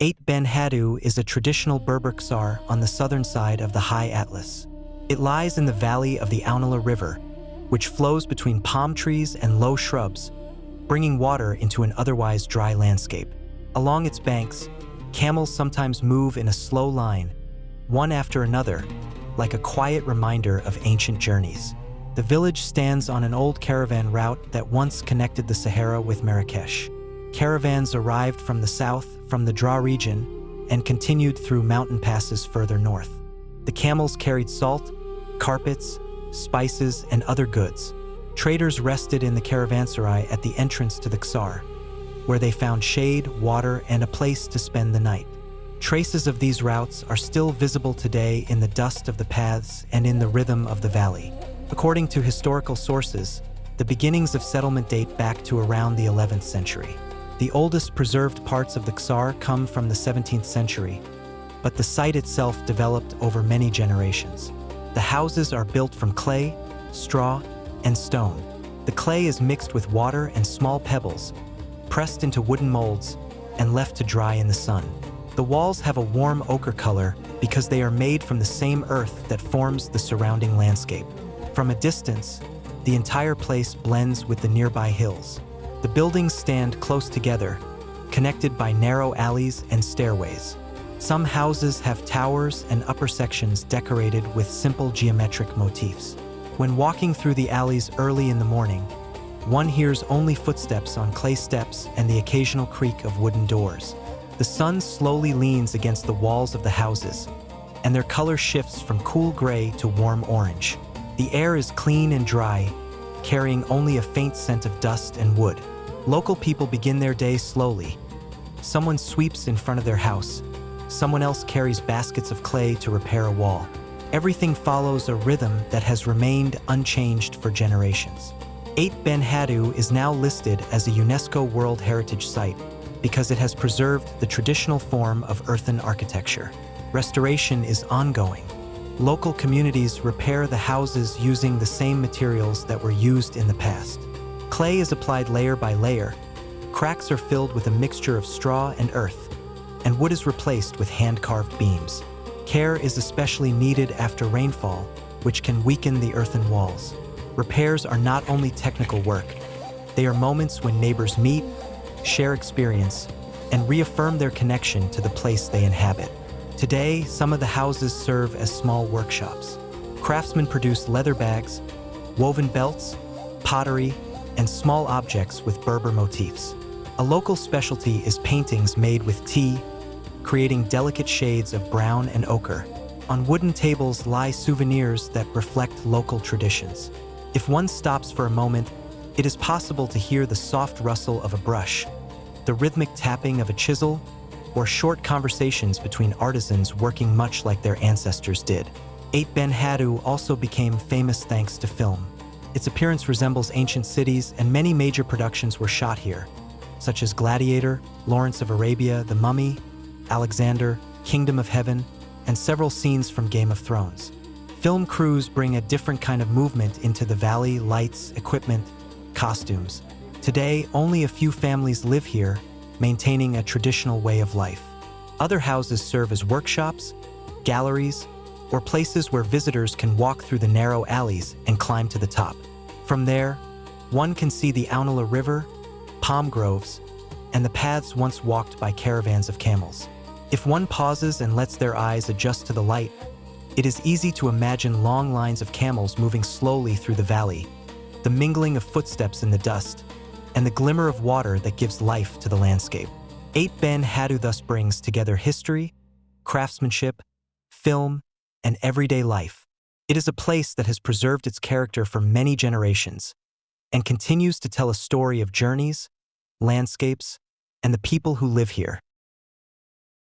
Ait Benhaddou is a traditional Berber Ksar on the southern side of the High Atlas. It lies in the valley of the Ounila River, which flows between palm trees and low shrubs, bringing water into an otherwise dry landscape. Along its banks, camels sometimes move in a slow line, one after another, like a quiet reminder of ancient journeys. The village stands on an old caravan route that once connected the Sahara with Marrakesh. Caravans arrived from the south, from the Dra region, and continued through mountain passes further north. The camels carried salt, carpets, spices, and other goods. Traders rested in the caravanserai at the entrance to the Ksar, where they found shade, water, and a place to spend the night. Traces of these routes are still visible today in the dust of the paths and in the rhythm of the valley. According to historical sources, the beginnings of settlement date back to around the 11th century. The oldest preserved parts of the Ksar come from the 17th century, but the site itself developed over many generations. The houses are built from clay, straw, and stone. The clay is mixed with water and small pebbles, pressed into wooden molds, and left to dry in the sun. The walls have a warm ochre color because they are made from the same earth that forms the surrounding landscape. From a distance, the entire place blends with the nearby hills. The buildings stand close together, connected by narrow alleys and stairways. Some houses have towers and upper sections decorated with simple geometric motifs. When walking through the alleys early in the morning, one hears only footsteps on clay steps and the occasional creak of wooden doors. The sun slowly leans against the walls of the houses, and their color shifts from cool gray to warm orange. The air is clean and dry, carrying only a faint scent of dust and wood. Local people begin their day slowly. Someone sweeps in front of their house. Someone else carries baskets of clay to repair a wall. Everything follows a rhythm that has remained unchanged for generations. Ait Benhaddou is now listed as a UNESCO World Heritage Site because it has preserved the traditional form of earthen architecture. Restoration is ongoing. Local communities repair the houses using the same materials that were used in the past. Clay is applied layer by layer, cracks are filled with a mixture of straw and earth, and wood is replaced with hand-carved beams. Care is especially needed after rainfall, which can weaken the earthen walls. Repairs are not only technical work, they are moments when neighbors meet, share experience, and reaffirm their connection to the place they inhabit. Today, some of the houses serve as small workshops. Craftsmen produce leather bags, woven belts, pottery, and small objects with Berber motifs. A local specialty is paintings made with tea, creating delicate shades of brown and ochre. On wooden tables lie souvenirs that reflect local traditions. If one stops for a moment, it is possible to hear the soft rustle of a brush, the rhythmic tapping of a chisel, or short conversations between artisans working much like their ancestors did. Ait Benhaddou also became famous thanks to film. Its appearance resembles ancient cities, and many major productions were shot here, such as Gladiator, Lawrence of Arabia, The Mummy, Alexander, Kingdom of Heaven, and several scenes from Game of Thrones. Film crews bring a different kind of movement into the valley: lights, equipment, costumes. Today, only a few families live here, maintaining a traditional way of life. Other houses serve as workshops, galleries, or places where visitors can walk through the narrow alleys and climb to the top. From there, one can see the Ounila River, palm groves, and the paths once walked by caravans of camels. If one pauses and lets their eyes adjust to the light, it is easy to imagine long lines of camels moving slowly through the valley, the mingling of footsteps in the dust, and the glimmer of water that gives life to the landscape. Ait Benhaddou thus brings together history, craftsmanship, film, and everyday life. It is a place that has preserved its character for many generations and continues to tell a story of journeys, landscapes, and the people who live here.